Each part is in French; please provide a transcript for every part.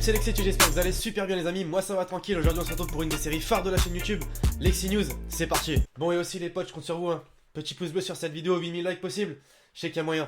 c'est Lexi, j'espère que vous allez super bien les amis, moi ça va tranquille, aujourd'hui on se retrouve pour une des séries phares de la chaîne YouTube, Lexi News, c'est parti. Bon et aussi les potes, je compte sur vous, hein. Petit pouce bleu sur cette vidéo, 8000 likes possible, je sais qu'il y a moyen.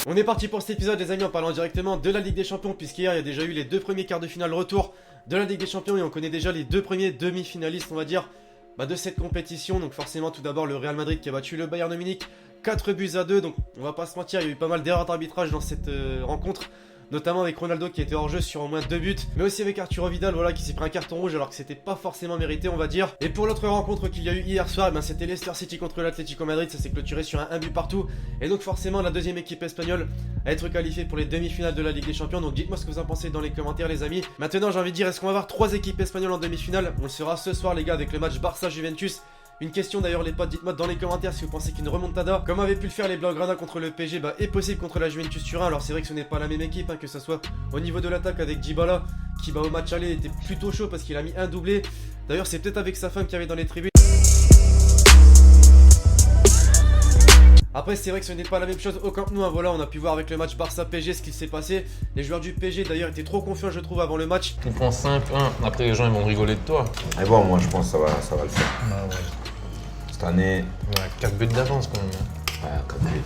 On est parti pour cet épisode les amis en parlant directement de la Ligue des Champions, puisqu'hier il y a déjà eu les deux premiers quarts de finale retour de la Ligue des Champions et on connaît déjà les deux premiers demi-finalistes on va dire de cette compétition. Donc forcément tout d'abord le Real Madrid qui a battu le Bayern de Munich 4-2, donc on va pas se mentir, il y a eu pas mal d'erreurs d'arbitrage dans cette rencontre, notamment avec Ronaldo qui était hors jeu sur au moins 2 buts, mais aussi avec Arturo Vidal voilà, qui s'est pris un carton rouge alors que c'était pas forcément mérité on va dire. Et pour l'autre rencontre qu'il y a eu hier soir, c'était Leicester City contre l'Atlético Madrid, ça s'est clôturé sur un but partout, et donc forcément la deuxième équipe espagnole à être qualifiée pour les demi-finales de la Ligue des Champions. Donc dites-moi ce que vous en pensez dans les commentaires les amis. Maintenant j'ai envie de dire, est-ce qu'on va avoir 3 équipes espagnoles en demi-finale? On le saura ce soir les gars avec le match Barça-Juventus. Une question d'ailleurs les potes, dites-moi dans les commentaires si vous pensez qu'une remontada, comme avaient pu le faire les Blaugrana contre le PSG, est possible contre la Juventus Turin. Alors c'est vrai que ce n'est pas la même équipe, que ce soit au niveau de l'attaque avec Dybala, qui au match aller était plutôt chaud parce qu'il a mis un doublé. D'ailleurs c'est peut-être avec sa femme qui avait dans les tribunes. Après c'est vrai que ce n'est pas la même chose au Camp Nou, voilà, on a pu voir avec le match Barça-PSG ce qu'il s'est passé. Les joueurs du PSG d'ailleurs étaient trop confiants je trouve avant le match. Tu prends 5-1, après les gens ils vont rigoler de toi. Et bon, moi je pense que ça va le faire. Ah ouais. Cette année. Ouais, 4 buts d'avance quand même. Ouais, 4 buts.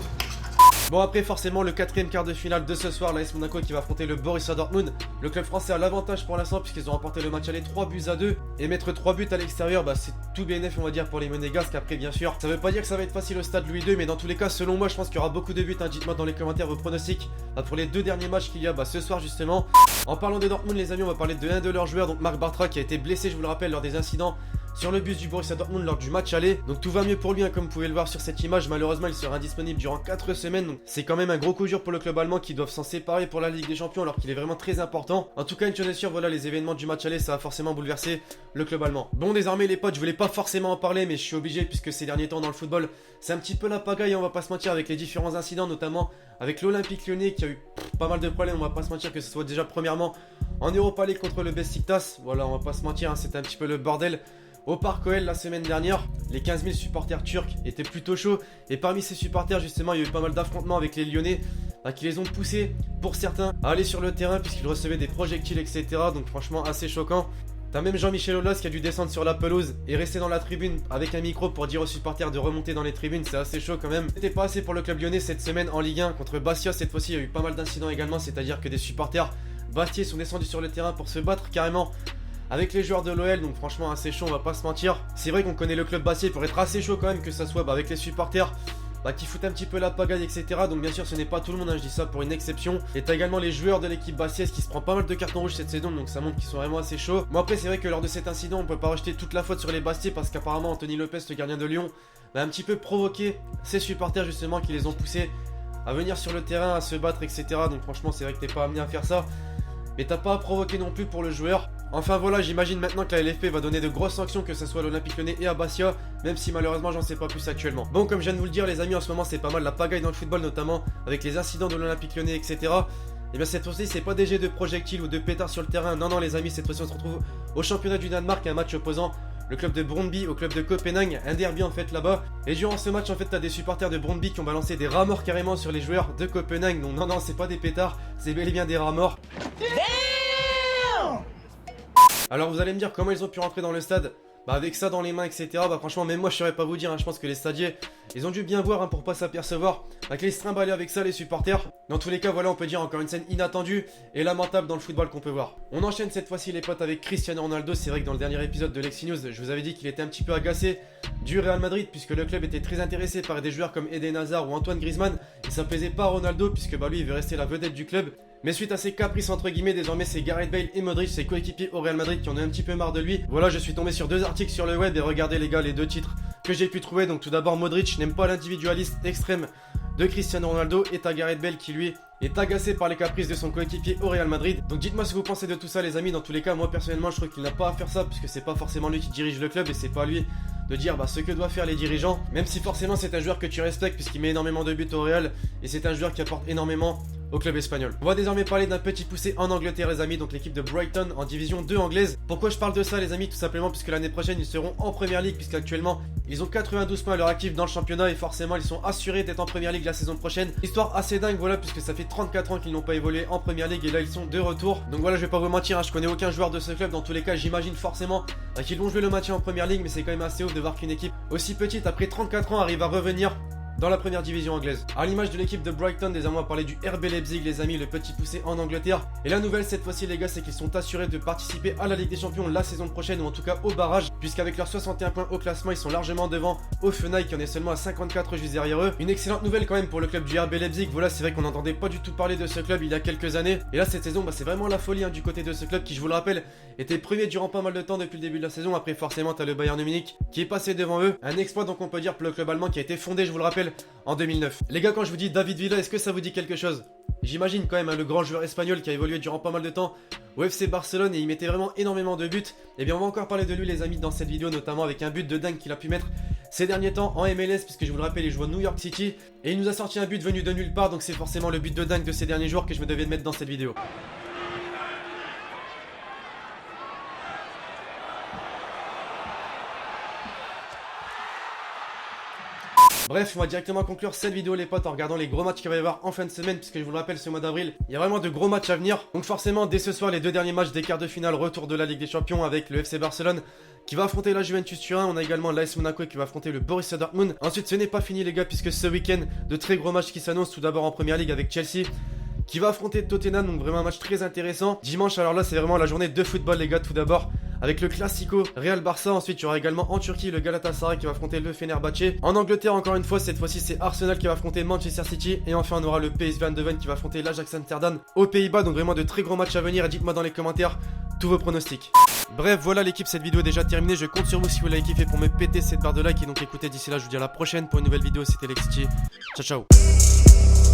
Bon après forcément le quatrième quart de finale de ce soir, l'AS Monaco qui va affronter le Borussia Dortmund. Le club français a l'avantage pour l'instant puisqu'ils ont remporté le match aller 3-2 et mettre 3 buts à l'extérieur c'est tout bénéf on va dire pour les Monégasques. Après bien sûr ça veut pas dire que ça va être facile au stade Louis II, mais dans tous les cas selon moi je pense qu'il y aura beaucoup de buts, dites-moi dans les commentaires vos pronostics pour les deux derniers matchs qu'il y a ce soir justement. En parlant de Dortmund les amis, on va parler de un de leurs joueurs, donc Marc Bartra qui a été blessé je vous le rappelle lors des incidents sur le bus du Borussia Dortmund lors du match aller. Donc tout va mieux pour lui comme vous pouvez le voir sur cette image. Malheureusement il sera indisponible durant 4 semaines, donc c'est quand même un gros coup dur pour le club allemand qui doivent s'en séparer pour la Ligue des Champions alors qu'il est vraiment très important. En tout cas une chose est sûre, voilà, les événements du match aller ça va forcément bouleverser le club allemand. Bon désormais les potes, je voulais pas forcément en parler mais je suis obligé puisque ces derniers temps dans le football c'est un petit peu la pagaille, on va pas se mentir, avec les différents incidents, notamment avec l'Olympique Lyonnais qui a eu pas mal de problèmes, on va pas se mentir, que ce soit déjà premièrement en Europa League contre le Beşiktaş, voilà on va pas se mentir, c'était un petit peu le bordel. Au Parc OL la semaine dernière, les 15 000 supporters turcs étaient plutôt chauds. Et parmi ces supporters justement, il y a eu pas mal d'affrontements avec les Lyonnais qui les ont poussés, pour certains, à aller sur le terrain puisqu'ils recevaient des projectiles etc. Donc franchement assez choquant. T'as même Jean-Michel Aulas qui a dû descendre sur la pelouse et rester dans la tribune avec un micro pour dire aux supporters de remonter dans les tribunes, c'est assez chaud quand même. C'était pas assez pour le club lyonnais cette semaine en Ligue 1 contre Bastia. Cette fois-ci il y a eu pas mal d'incidents également, c'est-à-dire que des supporters bastiais sont descendus sur le terrain pour se battre carrément avec les joueurs de l'OL, donc franchement assez chaud on va pas se mentir. C'est vrai qu'on connaît le club bastiais pour être assez chaud quand même, que ça soit avec les supporters qui foutent un petit peu la pagaille etc. Donc bien sûr ce n'est pas tout le monde, je dis ça pour une exception. Et t'as également les joueurs de l'équipe bastiaise qui se prend pas mal de cartons rouges cette saison, donc ça montre qu'ils sont vraiment assez chauds. Bon après c'est vrai que lors de cet incident on peut pas rejeter toute la faute sur les Bastiais parce qu'apparemment Anthony Lopez, le gardien de Lyon, a un petit peu provoqué ces supporters justement qui les ont poussés à venir sur le terrain, à se battre etc. Donc franchement c'est vrai que t'es pas amené à faire ça, mais t'as pas à provoquer non plus pour le joueur. Enfin voilà, j'imagine maintenant que la LFP va donner de grosses sanctions, que ce soit à l'Olympique Lyonnais et à Bastia, même si malheureusement j'en sais pas plus actuellement. Bon, comme je viens de vous le dire les amis, en ce moment c'est pas mal la pagaille dans le football, notamment avec les incidents de l'Olympique Lyonnais etc. Et bien cette fois-ci c'est pas des jets de projectiles ou de pétards sur le terrain, non les amis, cette fois-ci on se retrouve au championnat du Danemark, un match opposant le club de Brøndby au club de Copenhague, un derby en fait là-bas. Et durant ce match en fait t'as des supporters de Brøndby qui ont balancé des rats morts carrément sur les joueurs de Copenhague. Donc non c'est pas des pétards, c'est bel et bien des rats morts. Alors vous allez me dire comment ils ont pu rentrer dans le stade avec ça dans les mains etc. Franchement même moi je saurais pas vous dire, je pense que les stadiers ils ont dû bien voir pour pas s'apercevoir que les trimballer avec ça les supporters. Dans tous les cas voilà, on peut dire encore une scène inattendue et lamentable dans le football qu'on peut voir. On enchaîne cette fois-ci les potes avec Cristiano Ronaldo. C'est vrai que dans le dernier épisode de Lexi News je vous avais dit qu'il était un petit peu agacé du Real Madrid puisque le club était très intéressé par des joueurs comme Eden Hazard ou Antoine Griezmann, et ça plaisait pas à Ronaldo puisque lui il veut rester la vedette du club. Mais suite à ses caprices entre guillemets, désormais c'est Gareth Bale et Modric, ses coéquipiers au Real Madrid, qui en ont un petit peu marre de lui. Voilà, je suis tombé sur 2 articles sur le web et regardez les gars les 2 titres que j'ai pu trouver. Donc tout d'abord Modric n'aime pas l'individualisme extrême de Cristiano Ronaldo, et t'as Gareth Bale qui lui est agacé par les caprices de son coéquipier au Real Madrid. Donc dites-moi ce que vous pensez de tout ça les amis. Dans tous les cas moi personnellement je trouve qu'il n'a pas à faire ça puisque c'est pas forcément lui qui dirige le club et c'est pas lui de dire ce que doivent faire les dirigeants, même si forcément c'est un joueur que tu respectes puisqu'il met énormément de buts au Real et c'est un joueur qui apporte énormément au club espagnol. On va désormais parler d'un petit poussé en Angleterre les amis, donc l'équipe de Brighton en division 2 anglaise. Pourquoi je parle de ça les amis? Tout simplement puisque l'année prochaine ils seront en Premier League, puisqu'actuellement Ils ont 92 points à leur actif dans le championnat et forcément ils sont assurés d'être en première ligue la saison prochaine. Histoire assez dingue, voilà, puisque ça fait 34 ans qu'ils n'ont pas évolué en première ligue et là ils sont de retour. Donc voilà, je vais pas vous mentir, hein, je connais aucun joueur de ce club. Dans tous les cas, j'imagine forcément qu'ils vont jouer le match en première ligue, mais c'est quand même assez ouf de voir qu'une équipe aussi petite après 34 ans arrive à revenir dans la première division anglaise. À l'image de l'équipe de Brighton, désormais on va parler du RB Leipzig, les amis, le petit poussé en Angleterre. Et la nouvelle cette fois-ci, les gars, c'est qu'ils sont assurés de participer à la Ligue des Champions la saison prochaine, ou en tout cas au barrage, puisqu'avec leurs 61 points au classement, ils sont largement devant Offenheim qui en est seulement à 54 juste derrière eux. Une excellente nouvelle quand même pour le club du RB Leipzig. Voilà, c'est vrai qu'on n'entendait pas du tout parler de ce club il y a quelques années. Et là, cette saison, c'est vraiment la folie, hein, du côté de ce club qui, je vous le rappelle, était premier durant pas mal de temps depuis le début de la saison. Après, forcément, t'as le Bayern de Munich qui est passé devant eux. Un exploit, donc on peut dire, pour le club allemand qui a été fondé, je vous le rappelle, en 2009. Les gars, quand je vous dis David Villa, est-ce que ça vous dit quelque chose? J'imagine quand même, hein, le grand joueur espagnol qui a évolué durant pas mal de temps au FC Barcelone et il mettait vraiment énormément de buts. Et bien on va encore parler de lui, les amis, dans cette vidéo, notamment avec un but de dingue qu'il a pu mettre ces derniers temps en MLS, puisque je vous le rappelle, il joue à New York City et il nous a sorti un but venu de nulle part, donc c'est forcément le but de dingue de ces derniers jours que je me devais de mettre dans cette vidéo. Bref, on va directement conclure cette vidéo les potes en regardant les gros matchs qu'il va y avoir en fin de semaine, puisque je vous le rappelle, ce mois d'avril, il y a vraiment de gros matchs à venir. Donc forcément, dès ce soir, les deux derniers matchs des quarts de finale, retour de la Ligue des Champions avec le FC Barcelone qui va affronter la Juventus Turin. On a également l'AS Monaco qui va affronter le Borussia Dortmund. Ensuite, ce n'est pas fini les gars, puisque ce week-end, de très gros matchs qui s'annoncent. Tout d'abord en Première Ligue avec Chelsea qui va affronter Tottenham, donc vraiment un match très intéressant. Dimanche, alors là, c'est vraiment la journée de football les gars, tout d'abord avec le Classico Real Barça. Ensuite, il y aura également en Turquie le Galatasaray qui va affronter le Fenerbahçe. En Angleterre, encore une fois, cette fois-ci, c'est Arsenal qui va affronter Manchester City. Et enfin, on aura le PSV Eindhoven qui va affronter l'Ajax Amsterdam aux Pays-Bas. Donc vraiment de très gros matchs à venir. Et dites-moi dans les commentaires tous vos pronostics. Bref, voilà l'équipe, cette vidéo est déjà terminée. Je compte sur vous si vous l'avez kiffé pour me péter cette barre de like. Et donc écoutez, d'ici là, je vous dis à la prochaine pour une nouvelle vidéo. C'était Lexity. Ciao, ciao.